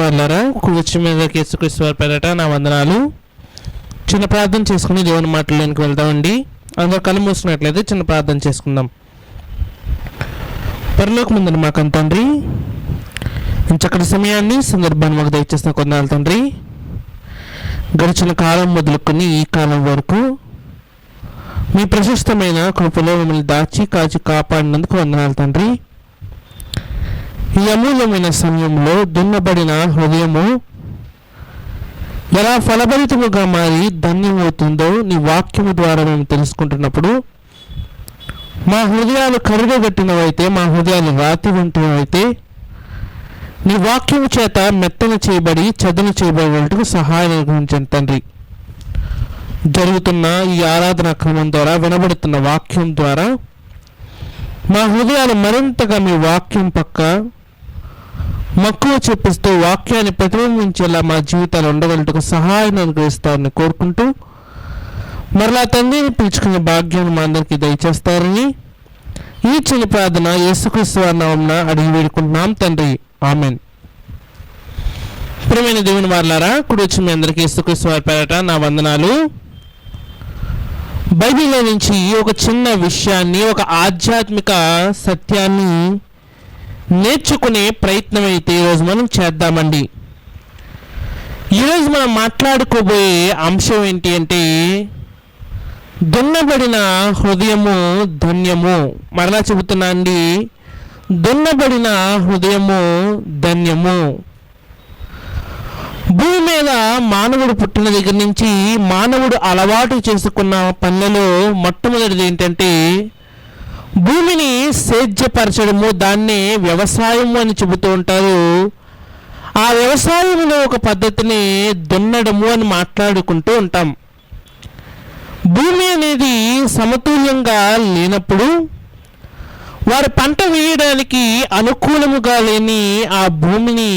వాళ్ళారా, కూర్చి మీద యేసుక్రీస్తు వారి పేరట నా వందనాలు. చిన్న ప్రార్థన చేసుకుని దేవుని మాటలోనికి వెళ్దామండి. అందరూ కళ్ళు మూసుకున్నట్లయితే చిన్న ప్రార్థన చేసుకుందాం. పరలోకమందున మా కన్న తండ్రి, చక్కటి సమయాన్ని సందర్భాన్ని మాకు దయచేసిన కొందనాలు తండ్రి. గడిచిన కాలం మొదలుకొని ఈ కాలం వరకు మీ ప్రశస్తమైన కృపలో మిమ్మల్ని దాచి కాచి కాపాడినందుకు వందనాలు తండ్రి. ఈ అమూల్యమైన సమయంలో దున్నబడిన హృదయము ఎలా ఫలభరితముగా మారి ధన్యమవుతుందో నీ వాక్యము ద్వారా మేము తెలుసుకుంటున్నప్పుడు, మా హృదయాలు కరుగగట్టినవైతే, మా హృదయాలు రాతి వంటివైతే నీ వాక్యము చేత మెత్తన చేయబడి చదును చేయబడేందుకు సహాయం అనుగ్రహించండి తండ్రి. జరుగుతున్న ఈ ఆరాధన క్రమం ద్వారా, వినబడుతున్న వాక్యం ద్వారా మా హృదయాలు మరింతగా మీ వాక్యం పక్క మక్కువ చూపిస్తూ వాక్యాన్ని ప్రతిబింబించేలా మా జీవితాలు ఉండగలటకు సహాయం అనుగ్రహిస్తారని కోరుకుంటూ, మరలా తండ్రిని పిలుచుకునే భాగ్యాన్ని మా అందరికీ దయచేస్తారని ఈ చిన్న ప్రార్థన యేసుక్రీస్తు వారి నామమున అడిగి వేడుకుంటున్నాం తండ్రి, ఆమెన్. ప్రియమైన దేవుని వారలారా, కుడి వచ్చి మీ అందరికీ యేసుక్రీస్తు వారి పేరట నా వందనాలు. బైబిల్లో నుంచి ఒక చిన్న విషయాన్ని, ఒక ఆధ్యాత్మిక సత్యాన్ని నేర్చుకునే ప్రయత్నం అయితే ఈరోజు మనం చేద్దామండి. ఈరోజు మనం మాట్లాడుకోబోయే అంశం ఏంటి అంటే, దున్నబడిన హృదయము ధన్యము. మరలా చెబుతున్నా అండి, దున్నబడిన హృదయము ధన్యము. భూమి మీద మానవుడు పుట్టిన దగ్గర నుంచి మానవుడు అలవాటు చేసుకున్న పనులలో మొట్టమొదటిది ఏంటంటే భూమిని సేద్యపరచడము. దాన్నే వ్యవసాయము అని చెబుతూ ఉంటారు. ఆ వ్యవసాయంలో ఒక పద్ధతిని దున్నడము అని మాట్లాడుకుంటూ ఉంటాం. భూమి అనేది సమతుల్యంగా లేనప్పుడు, వారు పంట వేయడానికి అనుకూలముగా లేని ఆ భూమిని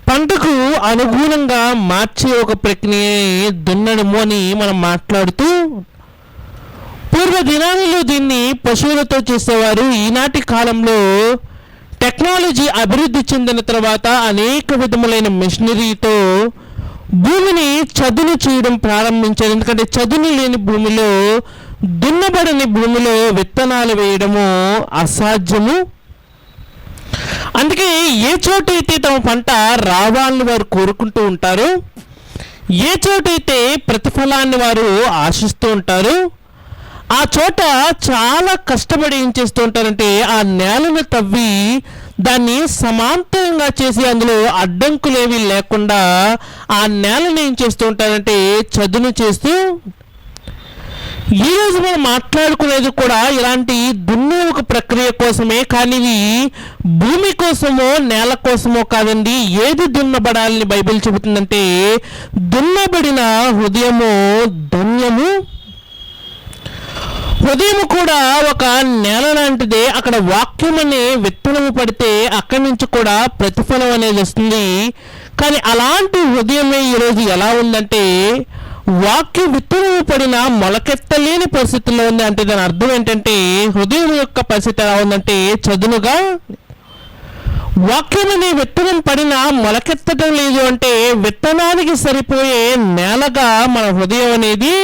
పంటకు అనుగుణంగా మార్చే ఒక ప్రక్రియ దున్నడము అని మనం మాట్లాడుతూ, పూర్వ దినాలలో దీన్ని పశువులతో చేసేవారు. ఈనాటి కాలంలో టెక్నాలజీ అభివృద్ధి చెందిన తర్వాత అనేక విధములైన మెషినరీతో భూమిని చదును చేయడం ప్రారంభించారు. ఎందుకంటే చదును లేని భూమిలో, దున్నబడని భూమిలో విత్తనాలు వేయడము అసాధ్యము. అందుకే ఏ చోటైతే తమ పంట రావాలని వారు కోరుకుంటూ ఉంటారో, ఏ చోటైతే ప్రతిఫలాన్ని వారు ఆశిస్తూ ఉంటారో, ఆ చోట చాలా కష్టపడి ఏం చేస్తూ ఉంటారంటే ఆ నేలను తవ్వి దాన్ని సమాంతరంగా చేసి అందులో అడ్డంకులేవి లేకుండా ఆ నేలను ఏం చేస్తూ ఉంటారంటే చదును చేస్తూ. ఈరోజు మనం మాట్లాడుకునేది కూడా ఇలాంటి దున్నే ఒక ప్రక్రియ కోసమే, కానీ ఇది భూమి కోసమో నేల కోసమో కాదండి. ఏది దున్నబడాలని బైబిల్ చెబుతుందంటే, దున్నబడిన హృదయము ధన్యము. హృదయము కూడా ఒక నేల లాంటిదే. అక్కడ వాక్యం అనే విత్తనము పడితే అక్కడి నుంచి కూడా ప్రతిఫలం అనేది వస్తుంది. కానీ అలాంటి హృదయమే ఈరోజు ఎలా ఉందంటే, వాక్య విత్తనము పడిన మొలకెత్తలేని పరిస్థితుల్లో ఉంది. అంటే దాని అర్థం ఏంటంటే, హృదయం యొక్క పరిస్థితి ఎలా ఉందంటే చదునుగా. వాక్యం అనే విత్తనం పడిన మొలకెత్తడం లేదు. అంటే విత్తనానికి సరిపోయే నేలగా మన హృదయం అనేది.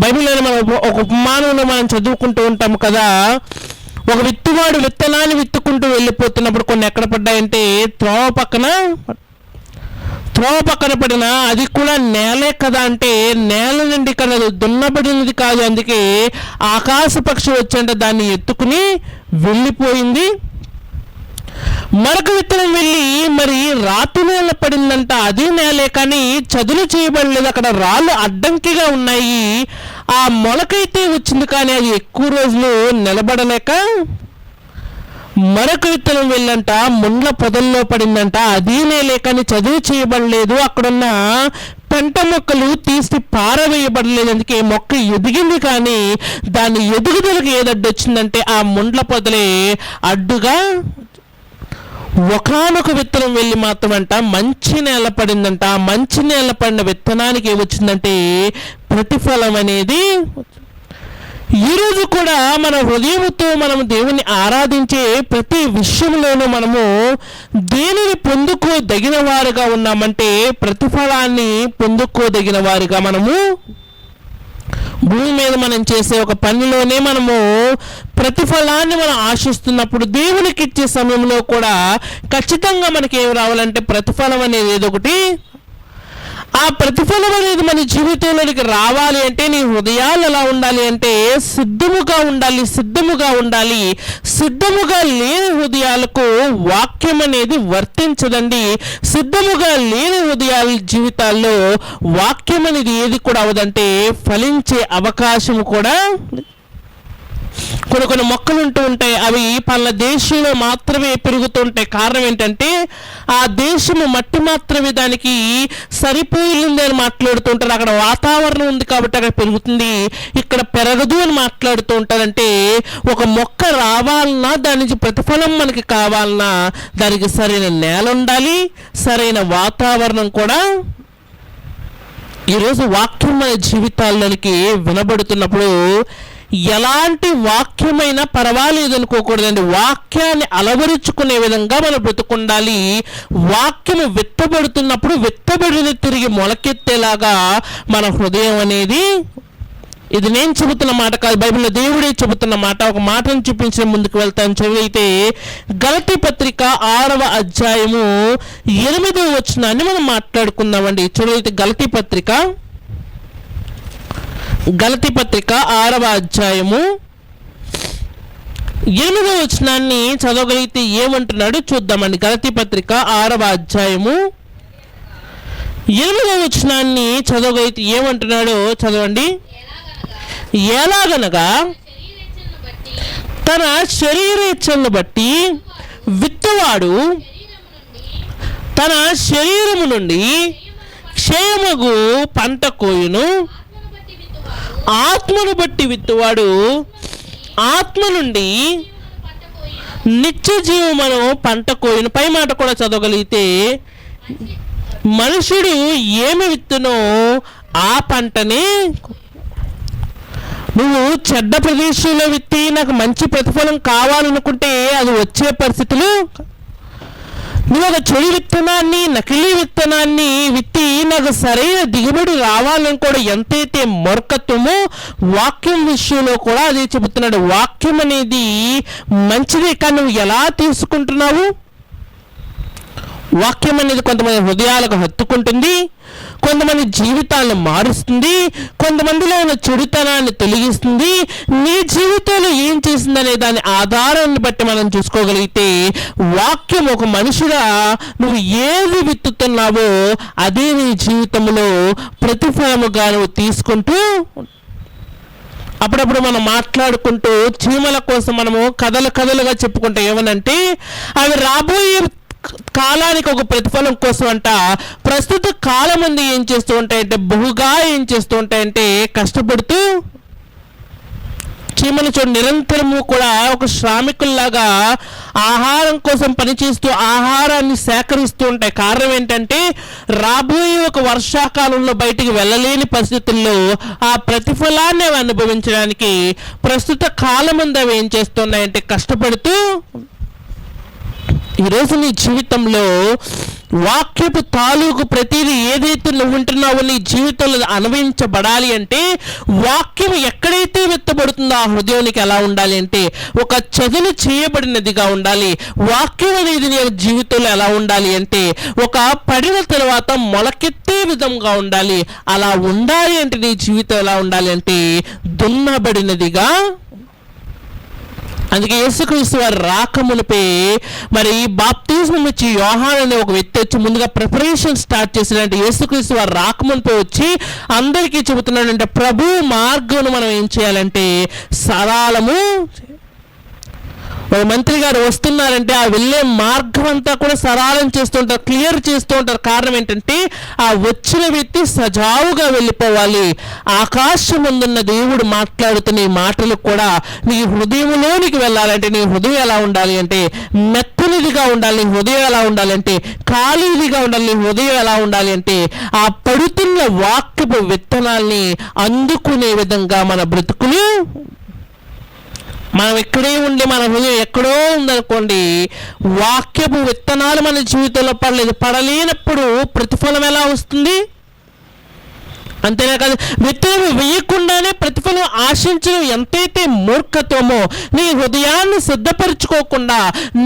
బైబిల్లో మనం ఒక ఉపమానంలో మనం చదువుకుంటూ ఉంటాము కదా, ఒక విత్తువాడు విత్తనాన్ని విత్తుకుంటూ వెళ్ళిపోతున్నప్పుడు కొన్ని ఎక్కడ పడ్డాయంటే త్రోవ పక్కన పడిన, అది కూడా నేలే కదా. అంటే నేల నుండి కదా, దున్నబడినది కాదు. అందుకే ఆకాశ పక్షి వచ్చంటే దాన్ని ఎత్తుకుని వెళ్ళిపోయింది. మరొక విత్తనం వెళ్ళి మరి రాతి నేల పడిందంట. అది నేలే, కానీ చదును చేయబడలేదు. అక్కడ రాళ్ళు అడ్డంకిగా ఉన్నాయి. ఆ మొలకైతే వచ్చింది, కానీ అది ఎక్కువ రోజులు నిలబడలేక మరొక విత్తనం వెళ్ళంట ముండ్ల పొదల్లో పడిందంట. అది నేలే, కానీ చదువు చేయబడలేదు. అక్కడున్న పెంట మొక్కలు తీసి పారవేయబడలేదు. అందుకే మొక్క ఎదిగింది, కానీ దాని ఎదుగుదలకు ఏది అడ్డొచ్చిందంటే ఆ ముండ్ల పొదలే అడ్డుగా. ఒకనొక విత్తనం వెళ్ళి మాత్రమంట మంచి నేల పడిందంట. ఆ మంచి నేల పడిన విత్తనానికి ఏమొచ్చిందంటే ప్రతిఫలం అనేది. ఈరోజు కూడా మన హృదయంతో మనము దేవుని ఆరాధించే ప్రతి విషయంలోనూ మనము దేనిని పొందుకోదగిన వారుగా ఉన్నామంటే ప్రతిఫలాన్ని పొందుకోదగిన వారుగా మనము భూమి మీద మనం చేసే ఒక పనిలోనే మనము ప్రతిఫలాన్ని మనం ఆశిస్తున్నప్పుడు దేవునికి ఇచ్చే సమయంలో కూడా ఖచ్చితంగా మనకి ఏమి రావాలంటే ప్రతిఫలం అనేది ఏదో ఒకటి. ఆ ప్రతిఫలం అనేది మన జీవితంలోనికి రావాలి అంటే నీ హృదయాలు ఎలా ఉండాలి అంటే సిద్ధముగా ఉండాలి. సిద్ధముగా లేని హృదయాలకు వాక్యం అనేది వర్తించదండి. సిద్ధముగా లేని హృదయాల జీవితాల్లో వాక్యం అనేది ఏది కూడా అవదంటే ఫలించే అవకాశం కూడా. కొన్ని మొక్కలు ఉంటూ ఉంటాయి, అవి పలానా దేశంలో మాత్రమే పెరుగుతూ ఉంటాయి. కారణం ఏంటంటే ఆ దేశము మట్టి మాత్రమే దానికి సరిపోయింది అని మాట్లాడుతూ ఉంటారు. అక్కడ వాతావరణం ఉంది కాబట్టి అక్కడ పెరుగుతుంది, ఇక్కడ పెరగదు అని మాట్లాడుతూ ఉంటారంటే ఒక మొక్క రావాలన్నా దాని నుంచి ప్రతిఫలం మనకి కావాలన్నా దానికి సరైన నేల ఉండాలి, సరైన వాతావరణం కూడా. ఈరోజు వాక్యం మన జీవితాల్లోనికి వినబడుతున్నప్పుడు ఎలాంటి వాక్యమైనా పర్వాలేదు అనుకోకూడదండి. వాక్యాన్ని అలవరుచుకునే విధంగా మనం బ్రతుకుండాలి. వాక్యము విత్తబడుతున్నప్పుడు విత్తబడిన తిరిగి మొలకెత్తేలాగా మన హృదయం అనేది, ఇది నేను చెబుతున్న మాట కాదు, బైబిల్లో దేవుడే చెబుతున్న మాట. ఒక మాటను చూపించిన ముందుకు వెళ్తాను. చదివితే గలతీ పత్రిక 6వ అధ్యాయము 8వ వచనాన్ని మనం మాట్లాడుకుందామండి. చదివితే గలతీ పత్రిక 6వ అధ్యాయము 8వ వచనాన్ని చదవగలిగితే ఏమంటున్నాడు చూద్దామండి. గలతీ పత్రిక 6వ అధ్యాయము 8వ వచనాన్ని చదవగలిగితే ఏమంటున్నాడో చదవండి. ఎలాగనగా తన శరీరేచ్ఛను బట్టి విత్తువాడు తన శరీరము నుండి క్షయమగు పంట కోయును, ఆత్మను బట్టి విత్తువాడు ఆత్మ నుండి నిత్య జీవమును పంట కోయును. పై మాట కూడా చదవగలిగితే మనుషుడు ఏమి విత్తునో ఆ పంటనే. నువ్వు చెడ్డ ప్రదేశంలో విత్తి నాకు మంచి ప్రతిఫలం కావాలనుకుంటే అది వచ్చే పరిస్థితులు. నువ్వు ఒక చెడు విత్తనాన్ని, నకిలీ విత్తనాన్ని విత్తి నాకు సరైన దిగుబడి రావాలని కూడా ఎంతైతే మూర్ఖత్వమో వాక్యం విషయంలో కూడా అదే చెబుతున్నాడు. వాక్యం అనేది మంచిదే, కానీ నువ్వు ఎలా తీసుకుంటున్నావు? వాక్యం అనేది కొంతమంది హృదయాలకు హత్తుకుంటుంది, కొంతమంది జీవితాలను మారుస్తుంది, కొంతమందిలో ఉన్న చెడుతనాన్ని తొలగిస్తుంది. నీ జీవితంలో ఏం చేసిందనే దాని ఆధారాన్ని బట్టి మనం చూసుకోగలిగితే వాక్యం ఒక మనిషిగా నువ్వు ఏది విత్తుతున్నావో అదే నీ జీవితంలో ప్రతిఫలముగా నువ్వు తీసుకుంటూ. అప్పుడప్పుడు మనం మాట్లాడుకుంటూ చీమల కోసం మనము కథలుగా చెప్పుకుంటాం. ఏమనంటే అవి రాబోయే కాలానికి ఒక ప్రతిఫలం కోసం అంట ప్రస్తుత కాలం మంది ఏం చేస్తూ ఉంటాయంటే బహుగా ఏం చేస్తూ ఉంటాయంటే కష్టపడుతూ. చీమలు చూడు నిరంతరము కూడా ఒక శ్రామికుల్లాగా ఆహారం కోసం పనిచేస్తూ ఆహారాన్ని సేకరిస్తూ ఉంటాయి. కారణం ఏంటంటే రాబోయే ఒక వర్షాకాలంలో బయటికి వెళ్ళలేని పరిస్థితుల్లో ఆ ప్రతిఫలాన్ని అవి అనుభవించడానికి ప్రస్తుత కాలం మంది అవి ఏం చేస్తున్నాయంటే కష్టపడుతూ. ఈరోజు నీ జీవితంలో వాక్యపు తాలూకు ప్రతిదీ ఏదైతే నువ్వు ఉంటున్నావో నీ జీవితంలో అన్వయించబడాలి అంటే వాక్యం ఎక్కడైతే విత్తబడుతుందో ఆ హృదయానికి ఎలా ఉండాలి అంటే ఒక చదును చేయబడినదిగా ఉండాలి. వాక్యం అనేది నీ జీవితంలో ఎలా ఉండాలి అంటే ఒక పడిన తర్వాత మొలకెత్తే విధంగా ఉండాలి. అలా ఉండాలి అంటే నీ జీవితం ఎలా ఉండాలి అంటే దున్నబడినదిగా. అందుకే యేసుక్రీస్తు వారు రాకమునిపై మరి బాప్తిజం ఇచ్చి యోహాను అనే ఒక వ్యక్తి వచ్చి ముందుగా ప్రిపరేషన్ స్టార్ట్ చేసినట్టు యేసుక్రీస్తు వారు రాకమునిపై వచ్చి అందరికీ చెబుతున్నాడంటే ప్రభు మార్గమును మనం ఏం చేయాలంటే సరళము. ఒక మంత్రి గారు వస్తున్నారంటే ఆ వెళ్ళే మార్గం అంతా కూడా సరళం చేస్తుంటారు, క్లియర్ చేస్తూ ఉంటారు. కారణం ఏంటంటే ఆ వచ్చిన వ్యక్తి సజావుగా వెళ్ళిపోవాలి. ఆకాశం ముందున్న దేవుడు మాట్లాడుతున్న ఈ మాటలు కూడా నీ హృదయంలోనికి వెళ్ళాలంటే నీ హృదయం ఎలా ఉండాలి అంటే మెత్తనిదిగా ఉండాలి. నీ హృదయం ఎలా ఉండాలి అంటే ఖాళీదిగా ఉండాలి. నీ హృదయం ఎలా ఉండాలి అంటే ఆ పడుతున్న వాక్యపు విత్తనాల్ని అందుకునే విధంగా మన బ్రతుకులు మనం ఇక్కడే ఉండి మన హృదయం ఎక్కడో ఉందనుకోండి, వాక్యపు విత్తనాలు మన జీవితంలో పడలేనప్పుడు ప్రతిఫలం ఎలా వస్తుంది? అంతేనా కాదు, విత్తనం వేయకుండానే ప్రతిఫలం ఆశించడం ఎంతైతే మూర్ఖత్వమో, నీ హృదయాన్ని సిద్ధపరచుకోకుండా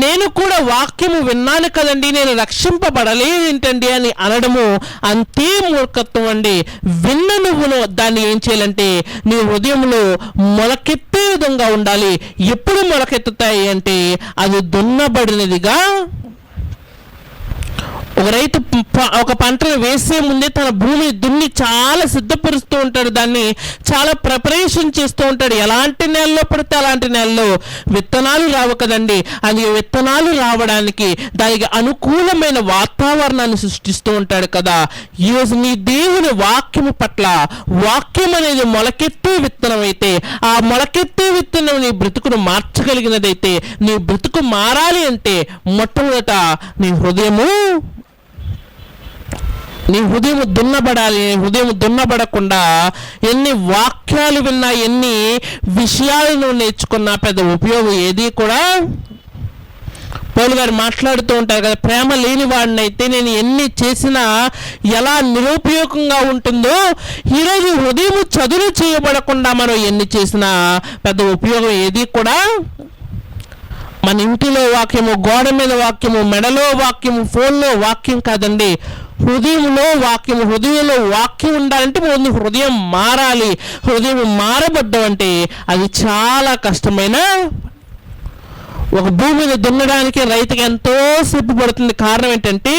నేను కూడా వాక్యము విన్నాను కదండి, నేను రక్షింపబడలేదేంటండి అని అనడము అంతే మూర్ఖత్వం అండి. విన్న నువ్వును దాన్ని ఏం చేయాలంటే నీ హృదయంలో మొలకెత్తే విధంగా ఉండాలి. ఎప్పుడు మొలకెత్తుతాయి అంటే అది దున్నబడినదిగా. ఒక రైతు ఒక పంటను వేసే ముందే తన భూమిని దున్ని చాలా సిద్ధపరుస్తూ ఉంటాడు, దాన్ని చాలా ప్రిపరేషన్ చేస్తూ ఉంటాడు. ఎలాంటి నెలలో పడితే అలాంటి నెలలో విత్తనాలు రావు కదండి. అది విత్తనాలు రావడానికి దానికి అనుకూలమైన వాతావరణాన్ని సృష్టిస్తూ ఉంటాడు కదా. ఈరోజు నీ దేవుని వాక్యము పట్ల, వాక్యం అనేది మొలకెత్తే విత్తనం అయితే, ఆ మొలకెత్తే విత్తనం నీ బ్రతుకును మార్చగలిగినదైతే, నీ బ్రతుకు మారాలి అంటే మొట్టమొదట నీ హృదయం దున్నబడాలి. హృదయం దున్నబడకుండా ఎన్ని వాక్యాలు విన్నా, ఎన్ని విషయాలను నేర్చుకున్నా పెద్ద ఉపయోగం ఏది కూడా. పౌలు గారు మాట్లాడుతూ ఉంటారు కదా, ప్రేమ లేని వాడినైతే నేను ఎన్ని చేసినా ఎలా నిరుపయోగంగా ఉంటుందో, ఈరోజు హృదయం చదువు చేయబడకుండా మనం ఎన్ని చేసినా పెద్ద ఉపయోగం ఏది కూడా. మన ఇంటిలో వాక్యము, గోడ మీద వాక్యము, మెడలో వాక్యము, ఫోన్లో వాక్యం కాదండి, హృదయంలో వాక్యము. హృదయంలో వాక్యం ఉండాలంటే ముందు హృదయం మారాలి. హృదయం మారబడ్డం అంటే అది చాలా కష్టమైన. ఒక భూమిని దున్నడానికి రైతుకి ఎంతో సేపు పడుతుంది. కారణం ఏంటంటే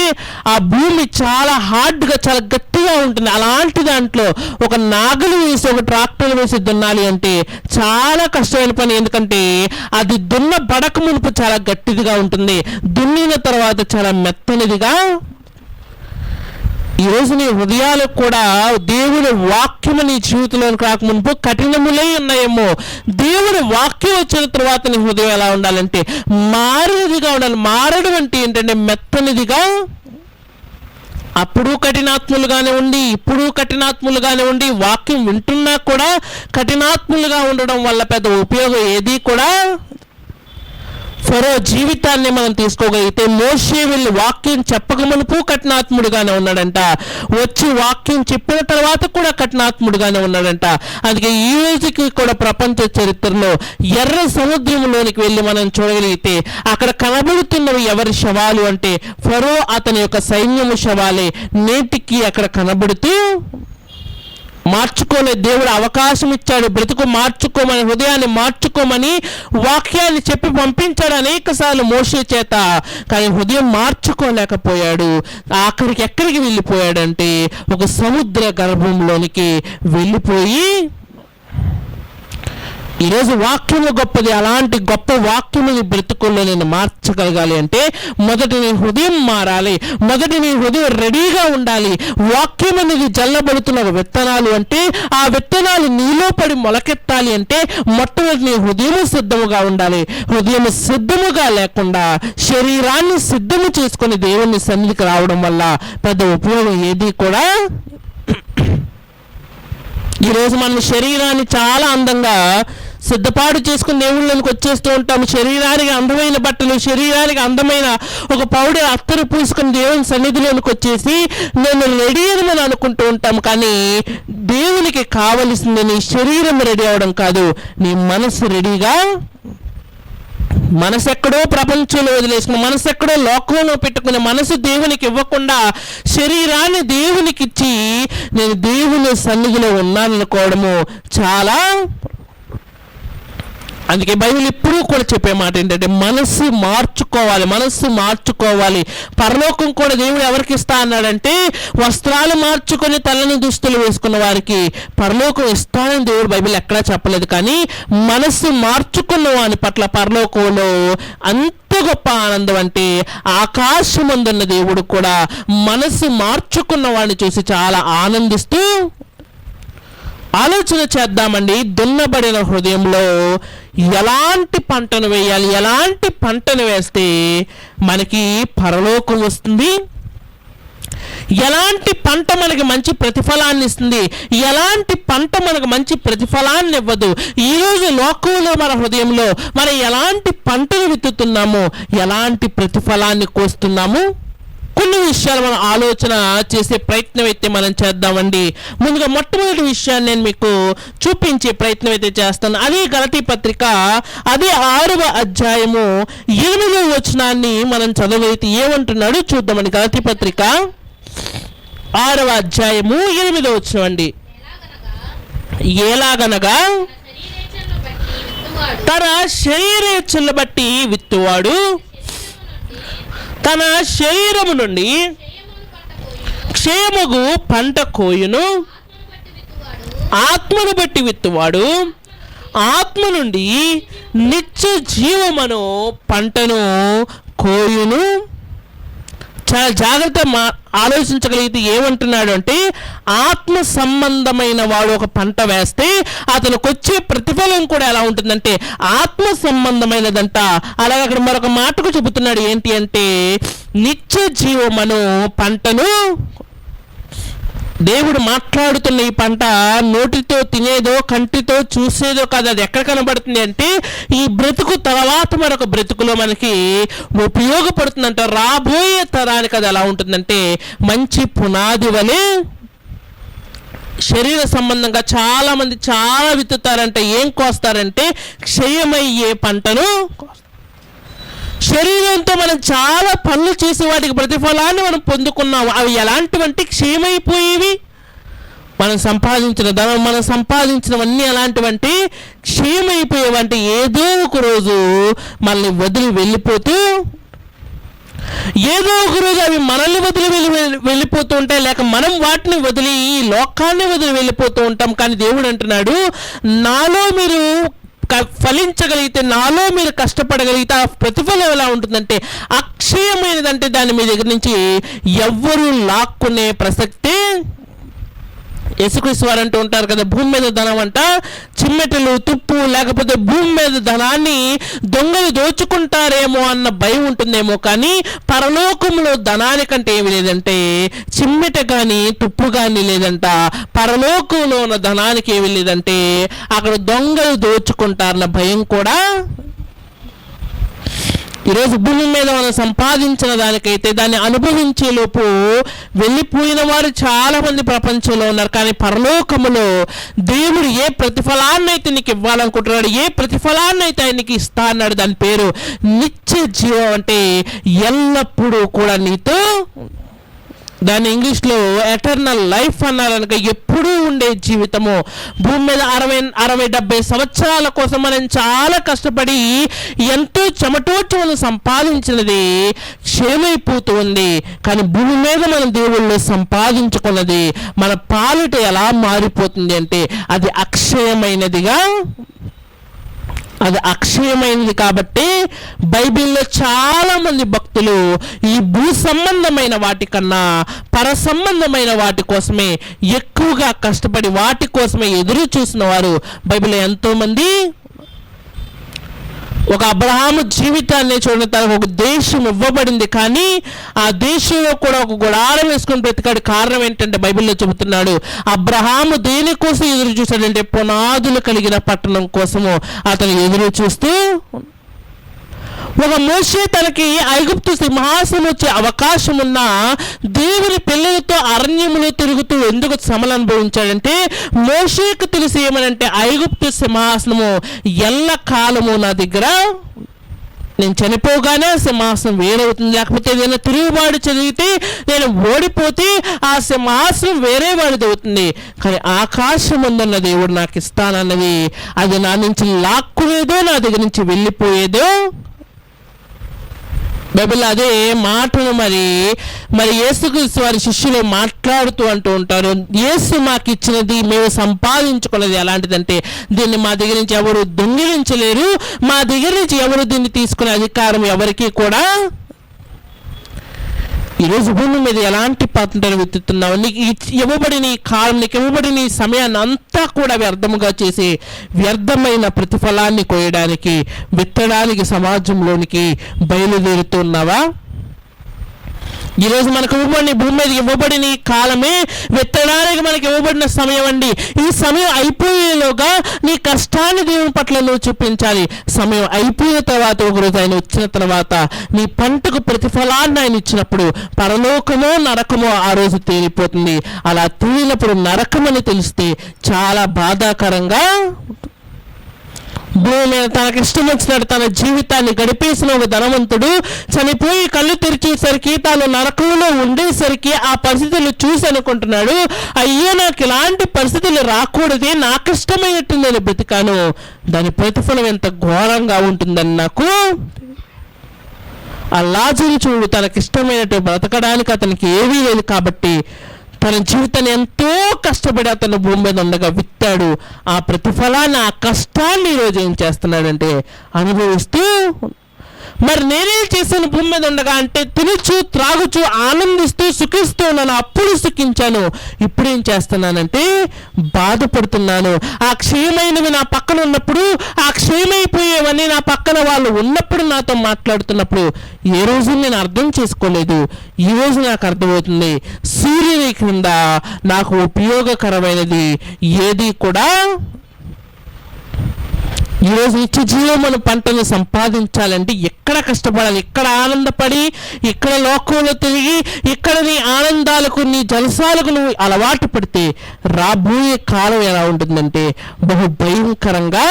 ఆ భూమి చాలా హార్డ్గా, చాలా గట్టిగా ఉంటుంది. అలాంటి దాంట్లో ఒక నాగలి వేసి, ఒక ట్రాక్టర్ వేసి దున్నాలి అంటే చాలా కష్టమైన పని. ఎందుకంటే అది దున్నబడక మునుపు చాలా గట్టిదిగా ఉంటుంది, దున్నిన తర్వాత చాలా మెత్తనిదిగా. ఈరోజు నీ హృదయాలకు కూడా దేవుని వాక్యము నీ జీవితంలోకి రాకమునుపు కఠినములై ఉన్నాయేమో. దేవుని వాక్యం వచ్చిన తర్వాత నీ హృదయం ఎలా ఉండాలంటే మారినదిగా ఉండాలి. మారడం అంటే ఏంటంటే మెత్తనిదిగా. అప్పుడు కఠినాత్ములుగానే ఉండి, ఇప్పుడు కఠినాత్ములుగానే ఉండి, వాక్యం వింటున్నా కూడా కఠినాత్ములుగా ఉండడం వల్ల పెద్ద ఉపయోగం ఏది కూడా. ఫరో జీవితాన్ని మనం తీసుకోగలిగితే, మోషే వెళ్ళి వాక్యం చెప్పక మునుపు కఠినాత్ముడుగానే ఉన్నాడంట, వచ్చి వాక్యం చెప్పిన తర్వాత కూడా కఠినాత్ముడుగానే ఉన్నాడంట. అందుకే ఈ రోజుకి కూడా ప్రపంచ చరిత్రలో ఎర్ర సముద్రంలోనికి వెళ్ళి మనం చూడగలిగితే అక్కడ కనబడుతున్నవి ఎవరి శవాలు అంటే ఫరో అతని యొక్క సైన్యము శవాలే నేటికి అక్కడ కనబడుతూ. మార్చుకోలే, దేవుడు అవకాశం ఇచ్చాడు, బ్రతుకు మార్చుకోమని, హృదయాన్ని మార్చుకోమని వాక్యాన్ని చెప్పి పంపించాడు అనేక సార్లు మోషే చేత. కానీ హృదయం మార్చుకోలేకపోయాడు. ఆఖరికి ఎక్కడికి వెళ్ళిపోయాడంటే ఒక సముద్ర గర్భంలోనికి వెళ్ళిపోయి. ఈరోజు వాక్యము గొప్పది. అలాంటి గొప్ప వాక్యముని బ్రతుకుల్లో నేను మార్చగలగాలి అంటే మొదట నీ హృదయం మారాలి. మొదట నీ హృదయం రెడీగా ఉండాలి. వాక్యం అనేది జల్లబడుతున్న విత్తనాలు అంటే ఆ విత్తనాలు నీలో పడి మొలకెత్తాలి అంటే మొట్టమొదటి నీ హృదయం సిద్ధముగా ఉండాలి. హృదయం సిద్ధముగా లేకుండా శరీరాన్ని సిద్ధము చేసుకుని దేవుని సన్నిధికి రావడం వల్ల పెద్ద ఉపయోగం ఏది కూడా. ఈరోజు మనం శరీరాన్ని చాలా అందంగా సిద్ధపాటు చేసుకుని దేవుళ్ళకి వచ్చేస్తూ ఉంటాము. శరీరానికి అందమైన బట్టలు, శరీరానికి అందమైన ఒక పౌడర్ అత్తరు పూసుకుని దేవుని సన్నిధిలోనికి వచ్చేసి నేను రెడీ అని మనం అనుకుంటూ ఉంటాము. కానీ దేవునికి కావలసింది నీ శరీరం రెడీ అవడం కాదు, నీ మనసు రెడీగా. మనసు ఎక్కడో ప్రపంచంలో వదిలేసుకుని, మనసు ఎక్కడో లోకంలో పెట్టుకుని, మనసు దేవునికి ఇవ్వకుండా శరీరాన్ని దేవునికి ఇచ్చి నేను దేవుని సన్నిధిలో ఉన్నాననుకోవడము చాలా. అందుకే బైబిల్ ఎప్పుడూ కూడా చెప్పే మాట ఏంటంటే మనస్సు మార్చుకోవాలి, మనస్సు మార్చుకోవాలి. పరలోకం కూడా దేవుడు ఎవరికి ఇస్తా అన్నాడంటే వస్త్రాలు మార్చుకొని తెల్లని దుస్తులు వేసుకున్న వారికి పరలోకం ఇస్తానని దేవుడు బైబిల్ ఎక్కడా చెప్పలేదు. కానీ మనస్సు మార్చుకున్న వాని పట్ల పరలోకంలో అంత గొప్ప ఆనందం అంటే ఆకాశమందున్న దేవుడు కూడా మనస్సు మార్చుకున్న వాడిని చూసి చాలా ఆనందిస్తూ. ఆలోచన చేద్దామండి, దున్నబడిన హృదయంలో ఎలాంటి పంటను వేయాలి, ఎలాంటి పంటను వేస్తే మనకి పరలోకం వస్తుంది. ఎలాంటి పంట మనకి మంచి ప్రతిఫలాన్ని ఇస్తుంది, ఎలాంటి పంట మనకు మంచి ప్రతిఫలాన్ని ఇవ్వదు. ఈరోజు లోకంలో మన హృదయంలో మనం ఎలాంటి పంటను విత్తుతున్నాము, ఎలాంటి ప్రతిఫలాన్ని కోస్తున్నాము, కొన్ని విషయాలు మనం ఆలోచన చేసే ప్రయత్నం అయితే మనం చేద్దామండి. ముందుగా మొట్టమొదటి విషయాన్ని నేను మీకు చూపించే ప్రయత్నం అయితే చేస్తాను. అదే గలతీ పత్రిక అదే 6వ అధ్యాయము 8వ వచనాన్ని మనం చదవైతే ఏమంటున్నాడు చూద్దామండి. గలతీ పత్రిక 6వ అధ్యాయము 8వ వచనం అండి. ఎలాగనగా తన శరీరేచ్ఛలను బట్టి విత్తువాడు తన శరీరము నుండి క్షేమగు పంట కోయును, ఆత్మను బట్టి విత్తువాడు ఆత్మ నుండి నిత్య జీవమును పంటను కోయును. చాలా జాగ్రత్త ఆలోచించగలిగితే ఏమంటున్నాడు అంటే, ఆత్మ సంబంధమైన వాడు ఒక పంట వేస్తే అతనికి వచ్చే ప్రతిఫలం కూడా ఎలా ఉంటుందంటే ఆత్మ సంబంధమైనదంట. అలాగే అక్కడ మరొక మాటకు చెబుతున్నాడు ఏంటి అంటే, నిత్య జీవమును పంటను. దేవుడు మాట్లాడుతున్న ఈ పంట నోటితో తినేదో కంటితో చూసేదో కాదు. అది ఎక్కడ కనబడుతుంది అంటే ఈ బ్రతుకు తర్వాత మరొక బ్రతుకులో మనకి ఉపయోగపడుతుందంట. రాబోయే తరానికి అది ఎలా ఉంటుందంటే మంచి పునాది వలె. శరీర సంబంధంగా చాలా మంది చాలా విత్తుతారంటే ఏం కోస్తారంటే క్షయమయ్యే పంటను. శరీరంతో మనం చాలా పనులు చేసే వాటికి ప్రతిఫలాన్ని మనం పొందుకున్నాము. అవి ఎలాంటివంటే క్షయమైపోయేవి. మనం సంపాదించిన ధనం, మనం సంపాదించినవన్నీ ఎలాంటివంటే క్షయమైపోయేవంటే ఏదో ఒక రోజు మనల్ని వదిలి వెళ్ళిపోతూ, ఏదో ఒక రోజు అవి మనల్ని వదిలి వెళ్ళిపోతూ ఉంటాయి, లేక మనం వాటిని వదిలి ఈ లోకాన్ని వదిలి వెళ్ళిపోతూ ఉంటాం. కానీ దేవుడు అంటున్నాడు, నాలో మీరు ఫలించగలిగితే, నాలో మీరు కష్టపడగలిగితే ఆ ప్రతిఫలం ఎలా ఉంటుందంటే అక్షయమైనదంటే దాన్ని మీ దగ్గర నుంచి ఎవ్వరూ లాక్కునే ప్రసక్తే. యేసుక్రీస్తు వారు అంటూ ఉంటారు కదా, భూమి మీద ధనం అంట చిమ్మెటలు తుప్పు, లేకపోతే భూమి మీద ధనాన్ని దొంగలు దోచుకుంటారేమో అన్న భయం ఉంటుందేమో, కానీ పరలోకంలో ధనానికంటే ఏమి లేదంటే చిమ్మెట కానీ తుప్పు కానీ లేదంట. పరలోకంలో ఉన్న ధనానికి ఏమి లేదంటే అక్కడ దొంగలు దోచుకుంటారన్న భయం కూడా. ఈరోజు భూమి మీద మనం సంపాదించిన దానికైతే దాన్ని అనుభవించే లోపు వెళ్ళిపోయిన వారు చాలా మంది ప్రపంచంలో ఉన్నారు. కానీ పరలోకములో దేవుడు ఏ ప్రతిఫలాన్ని అయితే నీకు ఇవ్వాలనుకుంటున్నాడు, ఏ ప్రతిఫలాన్ని అయితే ఆయనకి ఇస్తా అన్నాడు, దాని పేరు నిత్య జీవం. అంటే ఎల్లప్పుడూ కూడా నీతో, దాన్ని ఇంగ్లీష్లో ఎటర్నల్ లైఫ్ అన్నారు కనుక ఎప్పుడూ ఉండే జీవితము. భూమి మీద 60-70 సంవత్సరాల కోసం మనం చాలా కష్టపడి ఎంతో చెమటోచి మనం సంపాదించినది క్షేమైపోతూ ఉంది. కానీ భూమి మీద మనం దేవుళ్ళు సంపాదించుకున్నది మన పాలిట ఎలా మారిపోతుంది అంటే అది అక్షయమైనదిగా. అది అక్షయమైనది కాబట్టి బైబిల్లో చాలా మంది భక్తులు ఈ భూ సంబంధమైన వాటి కన్నా పర సంబంధమైన వాటి కోసమే ఎక్కువగా కష్టపడి వాటి కోసమే ఎదురు చూసిన వారు బైబిల్లో ఎంతో మంది. ఒక అబ్రహాము జీవితాన్ని చూడండి, తనకు ఒక దేశం ఇవ్వబడింది, కానీ ఆ దేశంలో కూడా ఒక గుడారం వేసుకొని బ్రతికాడు. కారణం ఏంటంటే బైబిల్లో చెబుతున్నాడు, అబ్రహాము దేనికోసం ఎదురు చూశాడంటే పునాదులు కలిగిన పట్టణం కోసము అతను ఎదురు చూస్తూ. ఒక మోషే తనకి ఐగుప్తు సింహాసనం వచ్చే అవకాశం ఉన్న దేవుని పిల్లలతో అరణ్యములో తిరుగుతూ ఎందుకు శ్రమలు అనుభవించాడంటే మోషేకు తెలిసి ఏమనంటే ఐగుప్తు సింహాసనము ఎల్ల కాలము నా దగ్గర, నేను చనిపోగానే సింహాసనం వేరవుతుంది, లేకపోతే ఏదైనా తిరుగుబాటు చదివితే నేను ఓడిపోతే ఆ సింహాసనం వేరే వాడిది అవుతుంది. కానీ ఆకాశం ఉందన్న దేవుడు నాకు ఇస్తానన్నది అది నా నుంచి లాక్కునేదో నా దగ్గర నుంచి వెళ్ళిపోయేదో. బైబిల్ అదే మాటను మరి యేసుక్రీస్తు వారి శిష్యులు మాట్లాడుతూ అంటూ ఉంటారు, యేసు మాకు ఇచ్చినది మేము సంపాదించుకున్నది ఎలాంటిదంటే దీన్ని మా దగ్గర నుంచి ఎవరు దొంగిలించలేరు, మా దగ్గర నుంచి ఎవరు దీన్ని తీసుకునే అధికారం ఎవరికి కూడా. ఈరోజు భూమి మీద ఎలాంటి పంటను విత్తుతున్నావు, నీకు ఇవ్వబడిన ఈ కాలం, నీకు ఇవ్వబడిన ఈ సమయాన్ని అంతా కూడా వ్యర్థముగా చేసి వ్యర్థమైన ప్రతిఫలాన్ని కోయడానికి విత్తడానికి సమాజంలోనికి బయలుదేరుతున్నావా? ఈరోజు మనకు ఇవ్వబడి భూమి మీద ఇవ్వబడిన ఈ కాలమే విత్తడానికి మనకి ఇవ్వబడిన సమయం అండి. ఈ సమయం అయిపోయేలోగా నీ కష్టాన్ని దేవుని పట్ల నువ్వు చూపించాలి. సమయం అయిపోయిన తర్వాత ఒకరోజు ఆయన వచ్చిన తర్వాత నీ పంటకు ప్రతిఫలాన్ని ఆయన ఇచ్చినప్పుడు పరలోకమో నరకమో ఆ రోజు తేలిపోతుంది. అలా తేలినప్పుడు నరకమని తెలిస్తే చాలా బాధాకరంగా భూమి మీద తనకి ఇష్టం వచ్చినట్టు తన జీవితాన్ని గడిపేసిన ఒక ధనవంతుడు చనిపోయి కళ్ళు తెరిచేసరికి తాను నరకంలో ఉండేసరికి ఆ పరిస్థితులు చూసి అనుకుంటున్నాడు, అయ్యో నాకు ఇలాంటి పరిస్థితులు రాకూడదే, నాకు ఇష్టమైనట్టు నేను బ్రతికాను, దాని ప్రతిఫలం ఎంత ఘోరంగా ఉంటుందని నాకు. ఆ లాజరు చూడు, తనకిష్టమైనట్టు బ్రతకడానికి అతనికి ఏమీ లేదు కాబట్టి తన జీవితాన్ని ఎంతో కష్టపడి అతను భూమి మీద ఉండగా విత్తాడు. ఆ ప్రతిఫలాన్ని, ఆ కష్టాన్ని ఈరోజు ఏం చేస్తున్నాడంటే అనుభవిస్తూ. మరి నేనేం చేశాను భూమి మీద ఉండగా అంటే తినచ్చు, త్రాగుచు, ఆనందిస్తూ, సుఖిస్తూ ఉన్నాను. అప్పుడు సుఖించాను. ఇప్పుడు ఏం చేస్తున్నానంటే బాధపడుతున్నాను. ఆ క్షయమైనవి నా పక్కన ఉన్నప్పుడు, ఆ క్షయమైపోయేవన్నీ నా పక్కన వాళ్ళు ఉన్నప్పుడు, నాతో మాట్లాడుతున్నప్పుడు ఏ రోజు నేను అర్థం చేసుకోలేదు. ఈ రోజు నాకు అర్థమవుతుంది, సూర్యుని క్రింద నాకు ఉపయోగకరమైనది ఏది కూడా. ఈరోజు నిత్య జీవమును పంటను సంపాదించాలంటే ఎక్కడ కష్టపడాలి, ఎక్కడ ఆనందపడి, ఇక్కడ లోకంలో తిరిగి, ఇక్కడ నీ ఆనందాలకు, నీ జలసాలకు నువ్వు అలవాటు పడితే రాబోయే కాలం ఎలా ఉంటుందంటే బహు భయంకరంగా.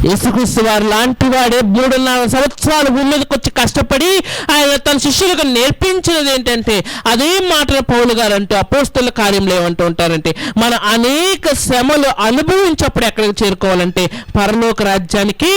యేసుక్రీస్తు వారు లాంటి వాడే 3.5 సంవత్సరాలు భూమి మీదకి వచ్చి కష్టపడి ఆయన తన శిష్యులకు నేర్పించినది ఏంటంటే అదే మాటలు పౌలు గారు అంటూ అపోస్తలుల కార్యంలో ఏమంటూ ఉంటారంటే మన అనేక శ్రమలు అనుభవించప్పుడు ఎక్కడికి చేరుకోవాలంటే పరలోక రాజ్యానికి.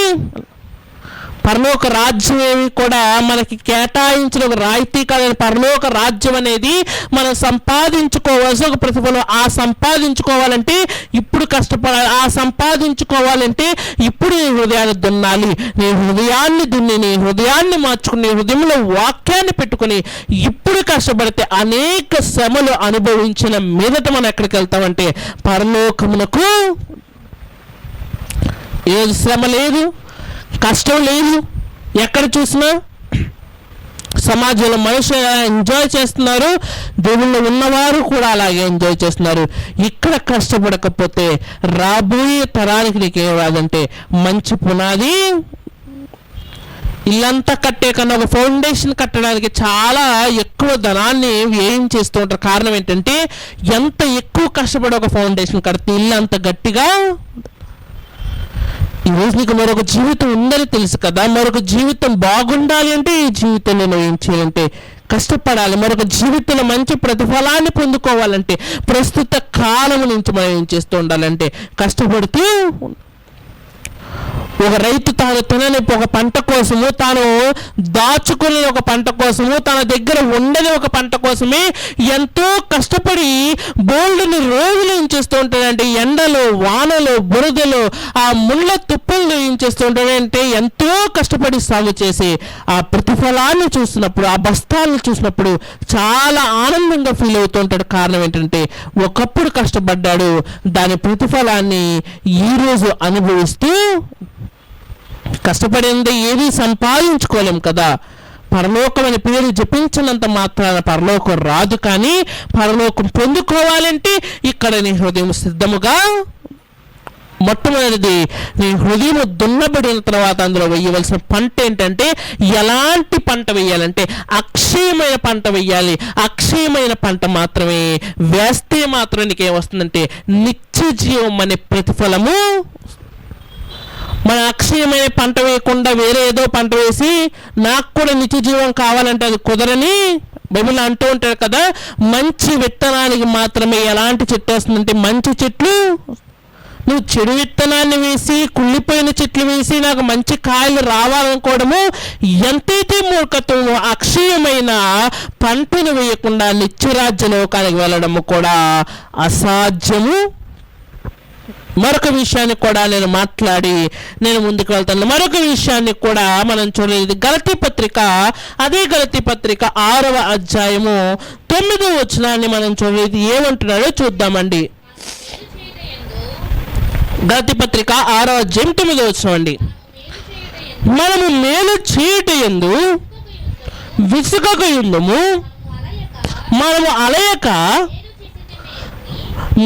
పరలోక రాజ్యం ఏమి కూడా మనకి కేటాయించిన ఒక రాయితీ కాదని, పరలోక రాజ్యం అనేది మనం సంపాదించుకోవాల్సిన ఒక ప్రతిఫలం. ఆ సంపాదించుకోవాలంటే ఇప్పుడు కష్టపడాలి. ఆ సంపాదించుకోవాలంటే ఇప్పుడు నీ హృదయాన్ని దున్నాలి. నీ హృదయాన్ని దున్ని, నీ హృదయాన్ని మార్చుకుని, నీ హృదయంలో వాక్యాన్ని పెట్టుకుని ఇప్పుడు కష్టపడితే అనేక శ్రమలు అనుభవించిన మీదట మనం ఎక్కడికి వెళ్తామంటే పరలోకమునకు. ఏది శ్రమ లేదు, కష్టం లేదు. ఎక్కడ చూసినా సమాజంలో మనుషులు ఎలా ఎంజాయ్ చేస్తున్నారు, దేవుళ్ళు ఉన్నవారు కూడా అలాగే ఎంజాయ్ చేస్తున్నారు. ఇక్కడ కష్టపడకపోతే రాబోయే తరానికి నీకేం రాదంటే మంచి పునాది. ఇల్లంతా కట్టే కన్నా ఒక ఫౌండేషన్ కట్టడానికి చాలా ఎక్కువ ధనాన్ని వ్యయం చేస్తూ ఉంటారు. కారణం ఏంటంటే ఎంత ఎక్కువ కష్టపడి ఒక ఫౌండేషన్ కడితే ఇల్లు అంత గట్టిగా. ఈరోజు నీకు మరొక జీవితం ఉందని తెలుసు కదా, మరొక జీవితం బాగుండాలి అంటే ఈ జీవితంలో నువ్వు ఏం చేయాలంటే కష్టపడాలి. మరొక జీవితంలో మంచి ప్రతిఫలాన్ని పొందుకోవాలంటే ప్రస్తుత కాలం నుంచి మనం ఏం చేస్తూ ఉండాలంటే కష్టపడుతూ. ఒక రైతు తాను తినని ఒక పంట కోసము, తాను దాచుకునే ఒక పంట కోసము, తన దగ్గర ఉండని ఒక పంట కోసమే ఎంతో కష్టపడి బోల్డ్ని రోజులు ఏం చేస్తూ ఉంటాడంటే ఎండలో, వానలో, బురదలో, ఆ ముళ్ళ తుప్పల్లో ఏం చేస్తూ ఉంటాడంటే ఎంతో కష్టపడి సాగు చేసి ఆ ప్రతిఫలాన్ని చూసినప్పుడు, ఆ బస్తాలను చూసినప్పుడు చాలా ఆనందంగా ఫీల్ అవుతూ ఉంటాడు. కారణం ఏంటంటే ఒకప్పుడు కష్టపడ్డాడు, దాని ప్రతిఫలాన్ని ఈరోజు అనుభవిస్తూ. కష్టపడింది ఏది సంపాదించుకోలేం కదా. పరలోకం అనే పేరు జపించినంత మాత్రాన పరలోకం రాదు. కానీ పరలోకం పొందుకోవాలంటే ఇక్కడ నీ హృదయం సిద్ధముగా. మొట్టమొదటిది నీ హృదయం దున్నబడిన తర్వాత అందులో వేయవలసిన పంట ఏంటంటే ఎలాంటి పంట వేయాలంటే అక్షయమైన పంట వేయాలి. అక్షయమైన పంట మాత్రమే వేస్తే మాత్రం నీకేమొస్తుందంటే నిత్య జీవం అనే ప్రతిఫలము. మన అక్షయమైన పంట వేయకుండా వేరే ఏదో పంట వేసి నాకు కూడా నిత్య జీవం కావాలంటే అది కుదరని బైబిల్ అంటూ ఉంటారు కదా. మంచి విత్తనానికి మాత్రమే ఎలాంటి చెట్టు వస్తుందంటే మంచి చెట్లు. నువ్వు చెడు విత్తనాన్ని వేసి, కుళ్ళిపోయిన చెట్లు వేసి నాకు మంచి కాయలు రావాలనుకోవడము ఎంతైతే మూర్ఖత్వము. అక్షయమైన పంటను వేయకుండా నిత్యరాజ్య లోకానికి వెళ్ళడము కూడా అసాధ్యము. మరొక విషయాన్ని కూడా నేను మాట్లాడి నేను ముందుకు వెళ్తాను. మరొక విషయాన్ని కూడా మనం చూడలేదు. గలతీ పత్రిక, అదే గలతీ పత్రిక 6వ అధ్యాయము 9వ వచనాన్ని మనం చూడలేదు. ఏమంటున్నాడో చూద్దామండి. గలతీ పత్రిక 6వ అధ్యాయం 9వ వచనం అండి. మనము మేలు చేయుట యందు విసుగక యుందుము, మనము అలయక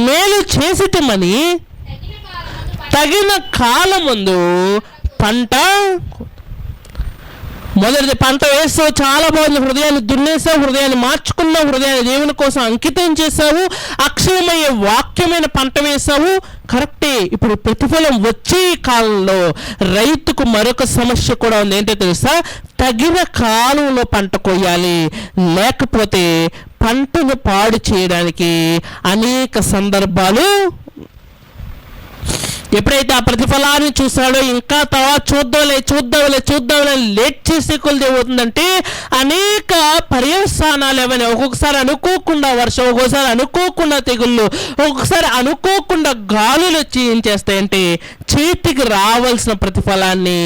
మేలు చేసితమని తగిన కాలమందు పంట. మొదటిది పంట వేస్తావు, చాలా బాగుంది, హృదయాన్ని దున్నేసావు, హృదయాన్ని మార్చుకున్నావు, హృదయాన్ని దేవుని కోసం అంకితం చేసావు, అక్షయమయ్యే వాక్యమైన పంట వేసావు, కరెక్టే. ఇప్పుడు ప్రతిఫలం వచ్చే కాలంలో రైతుకు మరొక సమస్య కూడా ఉంది. ఏంటో తెలుసా? తగిన కాలంలో పంట కొయ్యాలి, లేకపోతే పంటను పాడు చేయడానికి అనేక సందర్భాలు. ఎప్పుడైతే ఆ ప్రతిఫలాన్ని చూసాడో ఇంకా తర్వాత చూద్దాంలే లేట్ చేసే కొలది ఏమవుతుందంటే అనేక పర్యవసానాలు ఏమైనా, ఒక్కొక్కసారి అనుకోకుండా వర్షం, ఒక్కొక్కసారి అనుకోకుండా తెగుళ్ళు, ఒక్కొక్కసారి అనుకోకుండా గాలులు వచ్చి ఏం చేస్తాయంటే చేతికి రావాల్సిన ప్రతిఫలాన్ని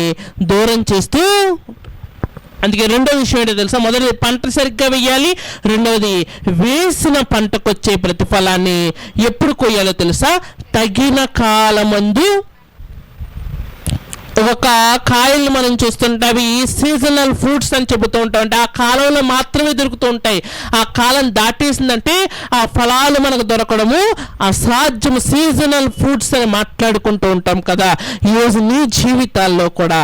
దూరం చేస్తూ. అందుకే రెండో విషయం ఏంటో తెలుసా? మొదటిది పంట సరిగ్గా వేయాలి, రెండవది వేసిన పంటకు వచ్చే ప్రతిఫలాన్ని ఎప్పుడు కొయ్యాలో తెలుసా? తగిన కాలమందు. ఒక కాయల్ని మనం చూస్తుంటే అవి సీజనల్ ఫ్రూట్స్ అని చెబుతూ ఉంటాం. అంటే ఆ కాలంలో మాత్రమే దొరుకుతూ ఉంటాయి. ఆ కాలం దాటేసిందంటే ఆ ఫలాలు మనకు దొరకడము అసాధ్యం. సీజనల్ ఫ్రూట్స్ అని మాట్లాడుకుంటూ ఉంటాం కదా. ఈరోజు నీ జీవితాల్లో కూడా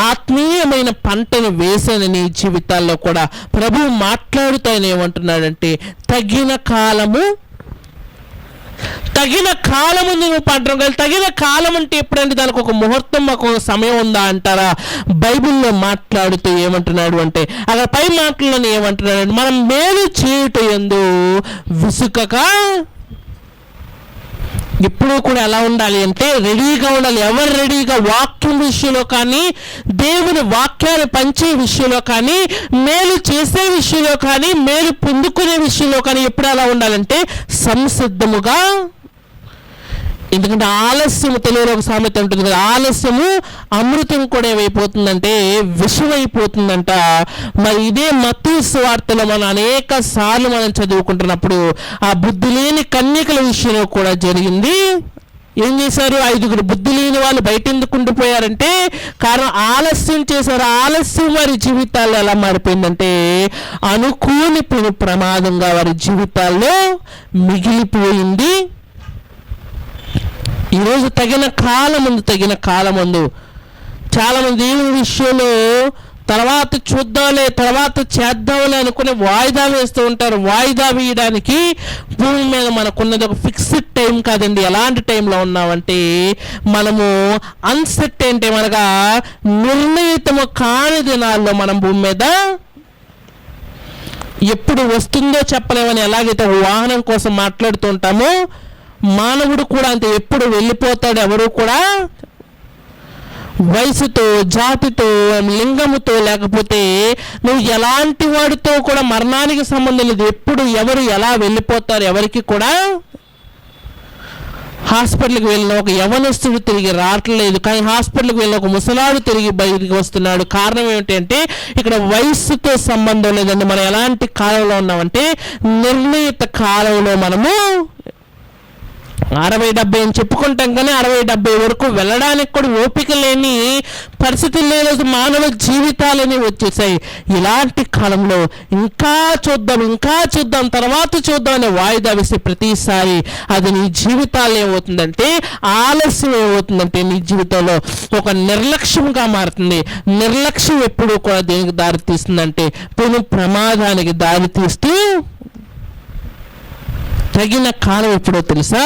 ఆత్మీయమైన పంటను వేసిన నీ జీవితాల్లో కూడా ప్రభువు మాట్లాడుతూ ఆయన ఏమంటున్నాడంటే తగిన కాలము. తగిన కాలం ఉంది నువ్వు పంటం కదా. తగిన కాలం అంటే ఎప్పుడంటే దానికి ఒక ముహూర్తం, మాకు ఒక సమయం ఉందా అంటారా? బైబిల్లో మాట్లాడుతూ ఏమంటున్నాడు అంటే అక్కడ పై మాటలను ఏమంటున్నాడు అంటే మనం మేలు చేయుట యందు విసుకక. ఎప్పుడూ కూడా ఎలా ఉండాలి అంటే రెడీగా ఉండాలి. ఎవరు రెడీగా? వాక్యం విషయంలో కానీ, దేవుని వాక్యాన్ని పంచే విషయంలో కానీ, మేలు చేసే విషయంలో కానీ, మేలు పొందుకునే విషయంలో కానీ ఎప్పుడు ఎలా ఉండాలంటే సంసిద్ధముగా. ఎందుకంటే ఆలస్యము, తెలుగులో ఒక సామెత ఉంటుంది కదా, ఆలస్యము అమృతం కూడా ఏమైపోతుందంటే విషమైపోతుందంట. మరి ఇదే మత్తయి సువార్తలో మనం అనేక సార్లు మనం చదువుకుంటున్నప్పుడు ఆ బుద్ధి లేని కన్యకల విషయంలో కూడా జరిగింది. ఏం చేశారు? 5 బుద్ధి లేని వాళ్ళు బయట ఎందుకు ఉండిపోయారంటే కారణం ఆలస్యం చేశారు. ఆలస్యం వారి జీవితాల్లో ఎలా మారిపోయిందంటే అనుకోని ప్రమాదంగా వారి జీవితాల్లో మిగిలిపోయింది. ఈరోజు తగిన కాలమందు చాలామంది దేవుని విషయంలో తర్వాత చూద్దాంలే, తర్వాత చేద్దాంలే అనుకుని వాయిదా వేస్తూ ఉంటారు. వాయిదా వేయడానికి భూమి మీద మనకున్నది ఒక ఫిక్స్డ్ టైం కాదండి. ఎలాంటి టైంలో ఉన్నామంటే మనము అన్సర్టైన్ టైం అనగా నిర్ణయితము కాని దినాల్లో మనం భూమి మీద ఎప్పుడు వస్తుందో చెప్పలేమని ఎలాగైతే వాహనం కోసం మాట్లాడుతూ ఉంటామో మానవుడు కూడా అంతే. ఎప్పుడు వెళ్ళిపోతాడు ఎవరు కూడా వయసుతో, జాతితో, లింగముతో, లేకపోతే నువ్వు ఎలాంటి వాడితో కూడా మరణానికి సంబంధం లేదు. ఎప్పుడు ఎవరు ఎలా వెళ్ళిపోతారు ఎవరికి కూడా. హాస్పిటల్కి వెళ్ళిన ఒక యవనస్తుడు తిరిగి రావట్లేదు, కానీ హాస్పిటల్కి వెళ్ళిన ఒక ముసలాడు తిరిగి బయటికి వస్తున్నాడు. కారణం ఏమిటంటే ఇక్కడ వయస్సుతో సంబంధం లేదండి. మనం ఎలాంటి కాలంలో ఉన్నామంటే నిర్ణీత కాలంలో మనము 60-70 అని చెప్పుకుంటాం, కానీ 60-70 వరకు వెళ్ళడానికి కూడా ఓపిక లేని పరిస్థితులు లేదు. మానవ జీవితాలని వచ్చేసాయి. ఇలాంటి కాలంలో ఇంకా చూద్దాం తర్వాత చూద్దాం అనే వాయిదా వేసే ప్రతిసారి అది నీ జీవితాలు ఏమవుతుందంటే ఆలస్యం ఏమవుతుందంటే నీ జీవితంలో ఒక నిర్లక్ష్యంగా మారుతుంది. నిర్లక్ష్యం ఎప్పుడూ కూడా దేనికి దారి తీస్తుందంటే ప్రమాదానికి దారి తీస్తూ. తగిన కాలం ఎప్పుడో తెలుసా?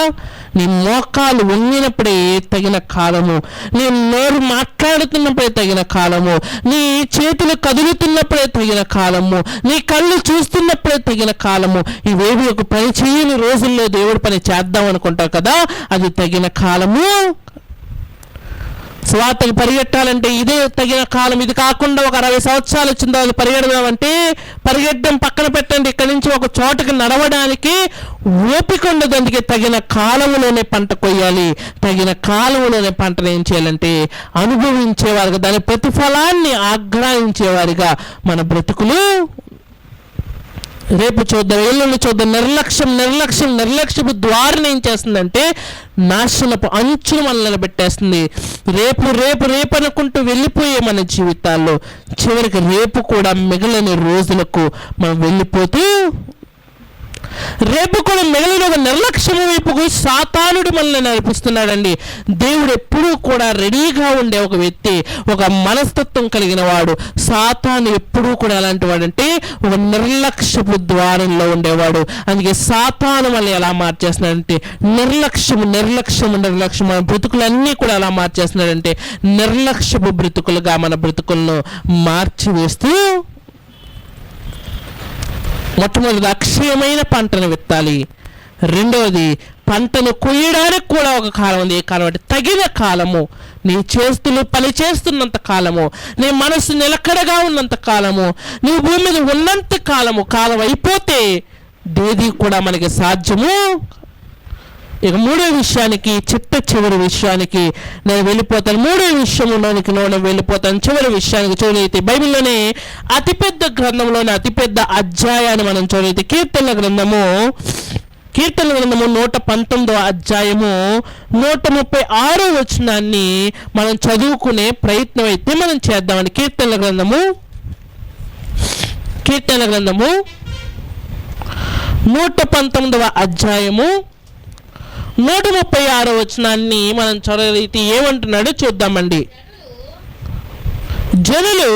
నీ మోకాలు వంగినప్పుడే తగిన కాలము, నీ నోరు మాట్లాడుతున్నప్పుడే తగిన కాలము, నీ చేతులు కదులుతున్నప్పుడే తగిన కాలము, నీ కళ్ళు చూస్తున్నప్పుడే తగిన కాలము. ఇవేవి ఒక పని చేయని రోజుల్లో దేవుడి పని చేద్దాం అనుకుంటావు కదా, అది తగిన కాలము. స్వార్థకు పరిగెట్టాలంటే ఇదే తగిన కాలం. ఇది కాకుండా ఒక 60 సంవత్సరాలు వచ్చిన తర్వాత పరిగెడదామంటే పరిగెట్టడం పక్కన పెట్టండి. ఇక్కడి నుంచి ఒక చోటకి నడవడానికి ఓపిక ఉండదు. అందుకే తగిన కాలంలోనే పంట కొయ్యాలి. తగిన కాలంలోనే పంటను ఏం చేయాలంటే అనుభవించేవారుగా, దాని ప్రతిఫలాన్ని ఆగ్రహించేవారిగా మన బ్రతుకులు రేపు చూద్దాం, ఎల్లుండి చూద్దాం, నిర్లక్ష్యపు ద్వారం ఏం చేస్తుందంటే నాశనపు అంచును మనల్ని నిలబెట్టేస్తుంది. రేపు అనుకుంటూ వెళ్ళిపోయే మన జీవితాల్లో చివరికి రేపు కూడా మిగిలిన రోజులకు మనం వెళ్ళిపోతూ, రేపు కూడా మిగిలిన ఒక నిర్లక్ష్యం వైపుకు సాతానుడు మనల్ని నడిపిస్తున్నాడండి. దేవుడు ఎప్పుడూ కూడా రెడీగా ఉండే ఒక వ్యక్తి, ఒక మనస్తత్వం కలిగిన వాడు. సాతాను ఎప్పుడూ కూడా ఎలాంటి వాడంటే ఒక నిర్లక్ష్యపు ద్వారంలో ఉండేవాడు. అందుకే సాతాను మనల్ని ఎలా మార్చేస్తున్నాడంటే నిర్లక్ష్యం మన బ్రతుకులన్నీ కూడా ఎలా మార్చేస్తున్నాడంటే నిర్లక్ష్యపు బ్రతుకులుగా మన బ్రతుకులను మార్చివేస్తూ, మొట్టమొదటి అక్షయమైన పంటను విత్తాలి. రెండవది పంటను కొయ్యడానికి కూడా ఒక కాలం ఉంది. ఏ కాలం అంటే తగిన కాలము. నీ పని చేస్తున్నంత కాలము, నీ మనసు నిలకడగా ఉన్నంత కాలము, నీ భూమి మీద ఉన్నంత కాలం అయిపోతే దేది కూడా మనకి సాధ్యము. ఇక మూడో విషయానికి, చివరి విషయానికి నేను వెళ్ళిపోతాను. మూడో విషయంలోనికి వెళ్ళిపోతాను. చివరి విషయానికి చూడైతే బైబిల్లోనే అతిపెద్ద గ్రంథంలోనే అతిపెద్ద అధ్యాయాన్ని మనం చూడైతే కీర్తనల గ్రంథము 119వ అధ్యాయము 136వ వచనాన్ని మనం చదువుకునే ప్రయత్నం అయితే మనం చేద్దామండి. కీర్తనల గ్రంథము 119వ అధ్యాయము 136వ వచనాన్ని మనం చదివితే ఏమంటున్నాడో చూద్దామండి. జనులు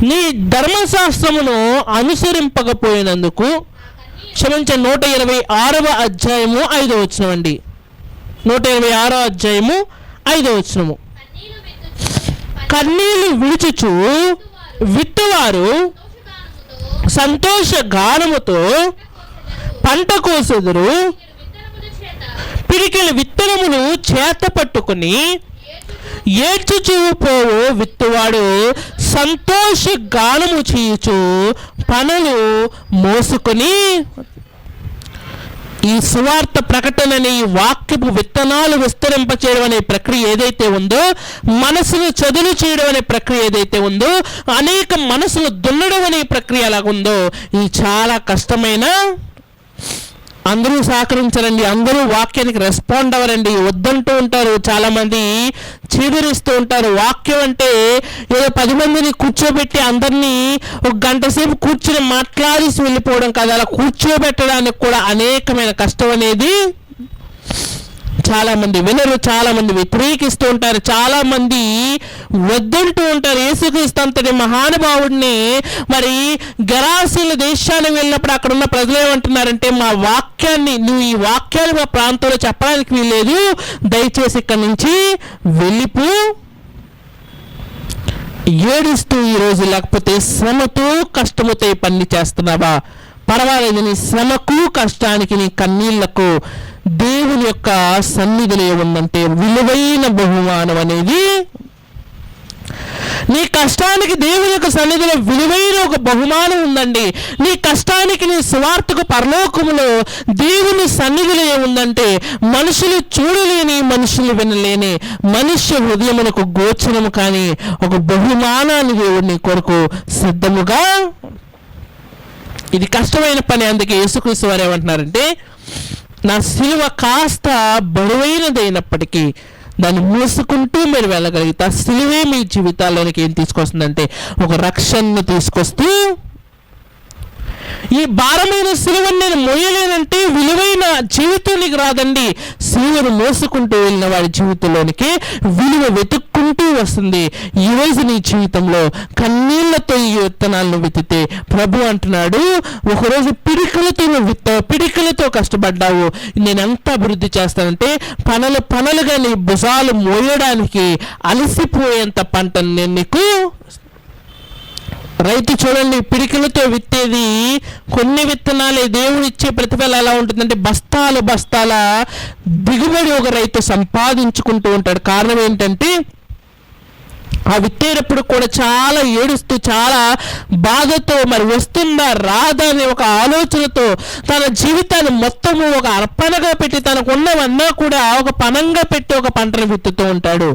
నీ ధర్మశాస్త్రమును అనుసరింపకపోయినందుకు, క్షమించండి, 126వ అధ్యాయము 5వ వచనం అండి. 126వ అధ్యాయము 5వ వచనము. కన్నీళ్లు విడుచుచు విత్తువారు సంతోష గానముతో పంట కోసెదరు. పిడికిలి విత్తనములు చేత పట్టుకుని ఏడ్చుచూ పోవు విత్తువాడు సంతోష గానము చేయుచు పనులు మోసుకొని. ఈ సువార్త ప్రకటనని, వాక్యపు విత్తనాలు విస్తరింపచేయడం అనే ప్రక్రియ ఏదైతే ఉందో, మనసును చదును చేయడం అనే ప్రక్రియ ఏదైతే ఉందో, అనేక మనసును దున్నడం అనే ప్రక్రియ ఎలాగుందో, ఇది చాలా కష్టమైన. అందరూ సహకరించారండి, అందరూ వాక్యానికి రెస్పాండ్ అవ్వరండి, వద్దంటూ ఉంటారు, చాలా మంది చీదరిస్తూ ఉంటారు. వాక్యం అంటే ఏదో 10 మందిని కూర్చోబెట్టి అందరినీ ఒక గంట సేపు కూర్చుని మాట్లాడేసి వెళ్ళిపోవడం కాదు. అలా కూర్చోబెట్టడానికి కూడా అనేకమైన కష్టం అనేది. చాలా మంది వినరు, చాలా మంది వ్యతిరేకిస్తూ ఉంటారు, చాలా మంది వద్దంటూ ఉంటారు. యేసుక్రీస్తు అంతటి మహానుభావుడిని మరి గెరాసీల దేశానికి వెళ్ళినప్పుడు అక్కడ ఉన్న ప్రజలు ఏమంటున్నారంటే, మా వాక్యాన్ని, నువ్వు ఈ వాక్యాన్ని మా ప్రాంతంలో చెప్పడానికి వీల్లేదు, దయచేసి ఇక్కడి నుంచి వెళ్ళిపో. ఏడుస్తూ ఈరోజు, లేకపోతే శ్రమతో కష్టముతో ఈ పని చేస్తున్నావా? పర్వాలేదు, నీ శ్రమకు కష్టానికి నీ కన్నీళ్లకు దేవుని యొక్క సన్నిధిలో ఏముందంటే విలువైన బహుమానం అనేది. నీ కష్టానికి దేవుని యొక్క సన్నిధిలో విలువైన ఒక బహుమానం ఉందండి. నీ కష్టానికి, నీ స్వార్థకు పరలోకములో దేవుని సన్నిధిలో ఏముందంటే మనుషులు చూడలేని, మనుషులు వినలేని, మనుష్య హృదయమునకు గోచరము కానీ ఒక బహుమానాన్ని దేవుని కొరకు సిద్ధముగా. ఇది కష్టమైన పని. అందుకే యేసుక్రీస్తు వారు ఏమంటున్నారంటే, నా సిలువ కాస్త బరువైనదైనప్పటికీ దాన్ని మూసుకుంటూ మీరు వెళ్ళగలిగితే ఆ సిలువే మీ జీవితాల్లోనికి ఏం తీసుకొస్తుందంటే ఒక రక్షణను తీసుకొస్తూ, ఈ భారమైన సిలువను నేను మోయలేనంటే విలువైన జీవితం నీకు రాదండి. సిలువను మోసుకుంటూ వెళ్ళిన వాడి జీవితంలోనికి విలువ వెతుక్కుంటూ వస్తుంది. ఈ రోజు నీ జీవితంలో కన్నీళ్లతో ఈ విత్తనాలను విత్తితే ప్రభు అంటున్నాడు, ఒకరోజు పిడికలతో కష్టపడ్డావు, నేను ఎంత అభివృద్ధి చేస్తానంటే పనులుగా నీ భుజాలు మోయడానికి అలసిపోయేంత పంటను నేను నీకు. రైతు చూడండి, పిడికిలతో విత్తేది కొన్ని విత్తనాలే. దేవుడు ఇచ్చే ప్రతిఫలం ఎలా ఉంటుందంటే బస్తాల దిగుబడి ఒక రైతు సంపాదించుకుంటూ ఉంటాడు. కారణం ఏంటంటే ఆ విత్తేటప్పుడు కూడా చాలా ఏడుస్తూ, చాలా బాధతో, మరి వస్తుందా రాదా అనే ఒక ఆలోచనతో తన జీవితాన్ని మొత్తము ఒక అర్పణగా పెట్టి, తనకు ఉన్నవన్నా కూడా ఒక పనంగా పెట్టి ఒక పంటను విత్తుతూ ఉంటాడు.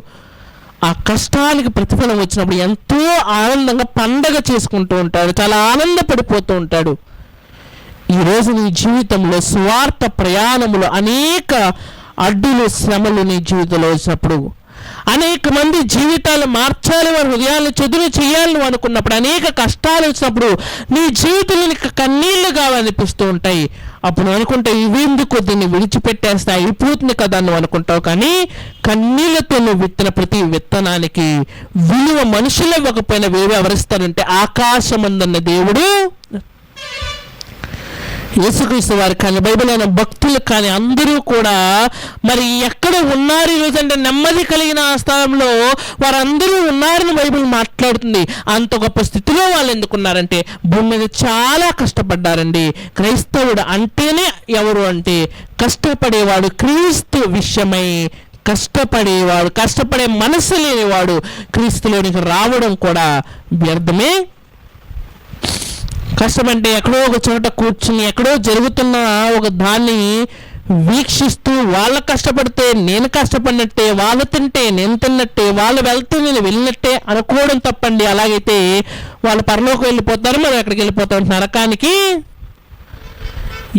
ఆ కష్టానికి ప్రతిఫలం వచ్చినప్పుడు ఎంతో ఆనందంగా పండగ చేసుకుంటూ ఉంటాడు, చాలా ఆనందపడిపోతూ ఉంటాడు. ఈరోజు నీ జీవితంలో స్వార్థ ప్రయాణములు అనేక అడ్డులు శ్రమలు నీ జీవితంలో వచ్చినప్పుడు, అనేక మంది జీవితాలు మార్చాలి, వారి హృదయాలను చెదురు చేయాలని అనుకున్నప్పుడు, అనేక కష్టాలు వచ్చినప్పుడు నీ జీవితంలో నీకు కన్నీళ్లు కావాలనిపిస్తూ ఉంటాయి. అప్పుడు అనుకుంటే ఇవెందుకు దీన్ని విడిచిపెట్టేస్తా అయిపోతుంది కదా నువ్వు అనుకుంటావు. కానీ కన్నీళ్లతో నువ్వు విత్తిన ప్రతి విత్తనానికి విలువ మనుషులు ఇవ్వకపోయినా విలువ ఎవరిస్తారంటే ఆకాశమందున్న దేవుడు. యేసుక్రీస్తు వారు కానీ బైబిల్ అయిన భక్తులు కానీ అందరూ కూడా మరి ఎక్కడ ఉన్నారు ఈరోజు అంటే నెమ్మది కలిగిన ఆ స్థలంలో వారందరూ ఉన్నారని బైబిల్ మాట్లాడుతుంది. అంత గొప్ప స్థితిలో వాళ్ళు ఎందుకున్నారంటే భూమి మీద చాలా కష్టపడ్డారండి. క్రైస్తవుడు అంటేనే ఎవరు అంటే కష్టపడేవాడు, క్రీస్తు విషయమై కష్టపడేవాడు, కష్టపడే మనసు లేనివాడు క్రీస్తులోనికి రావడం కూడా వ్యర్థమే. కష్టమంటే ఎక్కడో ఒక చోట కూర్చుని ఎక్కడో జరుగుతున్న ఒక దాన్ని వీక్షిస్తూ వాళ్ళ కష్టపడితే నేను కష్టపడినట్టే, వాళ్ళు తింటే నేను తిన్నట్టే, వాళ్ళు వెళ్తే నేను వెళ్ళినట్టే అనుకోవడం తప్పండి. అలాగైతే వాళ్ళు పరలోకి వెళ్ళిపోతారు, మనం ఎక్కడికి వెళ్ళిపోతాం? నరకానికి.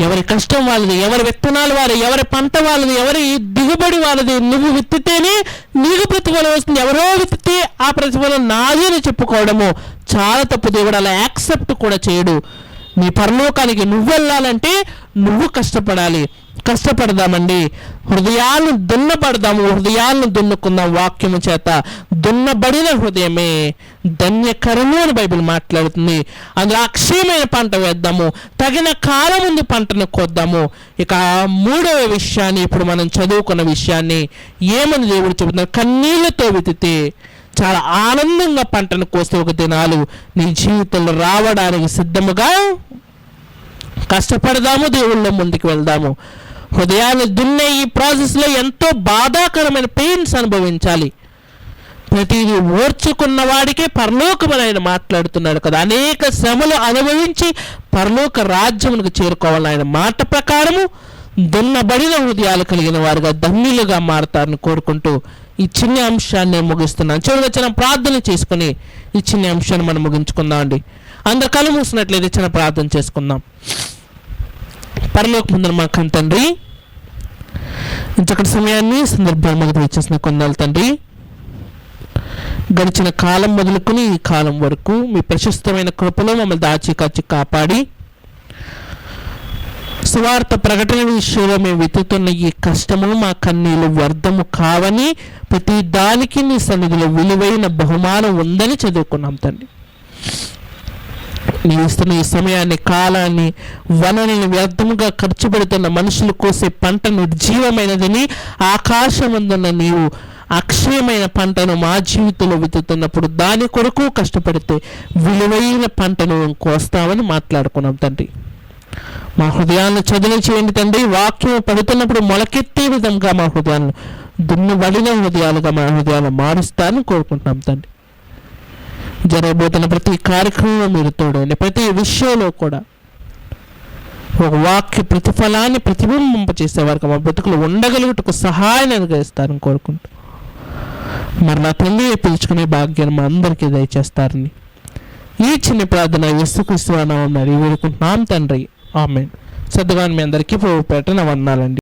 ఎవరి కష్టం వాళ్ళది, ఎవరి విత్తనాలు వారి, ఎవరి పంట వాళ్ళది, ఎవరి దిగుబడి వాళ్ళది. నువ్వు విత్తితేనే నీకు ప్రతిఫలం వస్తుంది, ఎవరో విత్తితే ఆ ప్రతిఫలం నాది అని చెప్పుకోవడము చాలా తప్పు. దేవుడు అలా యాక్సెప్ట్ కూడా చేయడు. నీ పరలోకానికి నువ్వు వెళ్ళాలంటే నువ్వు కష్టపడాలి. కష్టపడదామండి, హృదయాలను దున్నపడదాము, హృదయాలను దున్నుకుందాం వాక్యము చేత. దున్నబడిన హృదయమే ధన్యకరము అని బైబిల్ మాట్లాడుతుంది. అందులో అక్షయమైన పంట వేద్దాము, తగిన కాలం ముందు పంటను కోద్దాము. ఇక మూడవ విషయాన్ని ఇప్పుడు మనం చదువుకున్న విషయాన్ని ఏమని దేవుడు చెబుతున్నారు? కన్నీళ్లతో విత్తితే చాలా ఆనందంగా పంటను కోస్తే ఒక దినాలు నీ జీవితంలో రావడానికి సిద్ధముగా కష్టపడదాము, దేవుళ్ళ ముందుకు వెళ్దాము. హృదయాన్ని దున్నే ఈ ప్రాసెస్లో ఎంతో బాధాకరమైన పెయిన్స్ అనుభవించాలి. ప్రతిదీ ఓర్చుకున్న వాడికే పరలోకమని ఆయన మాట్లాడుతున్నాడు కదా. అనేక శ్రమలు అనుభవించి పరలోక రాజ్యమునకు చేరుకోవాలని ఆయన మాట ప్రకారము దున్నబడిన హృదయాలు కలిగిన వారుగా ధన్యులుగా మారతారని కోరుకుంటూ ఈ చిన్న అంశాన్ని ముగిస్తున్నాను. చివరిగా చిన్న ప్రార్థన చేసుకుని ఈ చిన్న అంశాన్ని మనం ముగించుకుందాం అండి. అందరు కళ్ళు మూసినట్లయితే చిన్న ప్రార్థన చేసుకుందాం. పరలోక ముందర మా కన్న తండ్రి, ఇంతకటి సమయాన్ని సందర్భాలు మాకు దయచేసిన కొందాలు తండ్రి. గడిచిన కాలం మొదలుకొని ఈ కాలం వరకు మీ ప్రశస్తమైన కృపలో మమ్మల్ని దాచి కాచి కాపాడి సువార్త ప్రకటన విషయంలో మేము వెతుకుతున్న ఈ కష్టము మా కన్నీళ్ళు వ్యర్థము కావని, ప్రతి దానికి నీ సన్నిధిలో విలువైన బహుమానం ఉందని చదువుకున్నాం తండ్రి. నీవు ఇస్తున్న ఈ సమయాన్ని, కాలాన్ని, వనరుని వ్యర్థముగా ఖర్చు పెడుతున్న మనుషులు కోసే పంట నిర్జీవమైనదని, ఆకాశమందున్న నీవు అక్షయమైన పంటను మా జీవితంలో విత్తుతున్నప్పుడు దాని కొరకు కష్టపడితే విలువైన పంటను కోస్తామని మాట్లాడుకున్నాం తండ్రి. మా హృదయాన్ని చదువు చేయండి తండ్రి. వాక్యం పడుతున్నప్పుడు మొలకెత్తే విధంగా మా హృదయాన్ని దున్నబడిన హృదయాలుగా మా హృదయాలు మారుస్తానని కోరుకుంటున్నాం తండ్రి. జరగబోతున్న ప్రతి కార్యక్రమంలో మీరు తోడండి. ప్రతి విషయంలో కూడా ఒక వాక్య ప్రతిఫలాన్ని ప్రతిబింబింపచేసేవారికి మా బ్రతుకులు ఉండగలుగుటకు సహాయాన్ని అనుగ్రహిస్తారని కోరుకుంటూ మరి నా తల్లి పిలుచుకునే భాగ్యాన్ని మా అందరికీ దయచేస్తారని ఈ చిన్న ప్రార్థన యేసుక్రీస్తు నామమున వేడుకుంటున్నాం తండ్రి. ఆమేన్. సద్దుగాని మీ అందరికీ పేట నా వందనాలండి.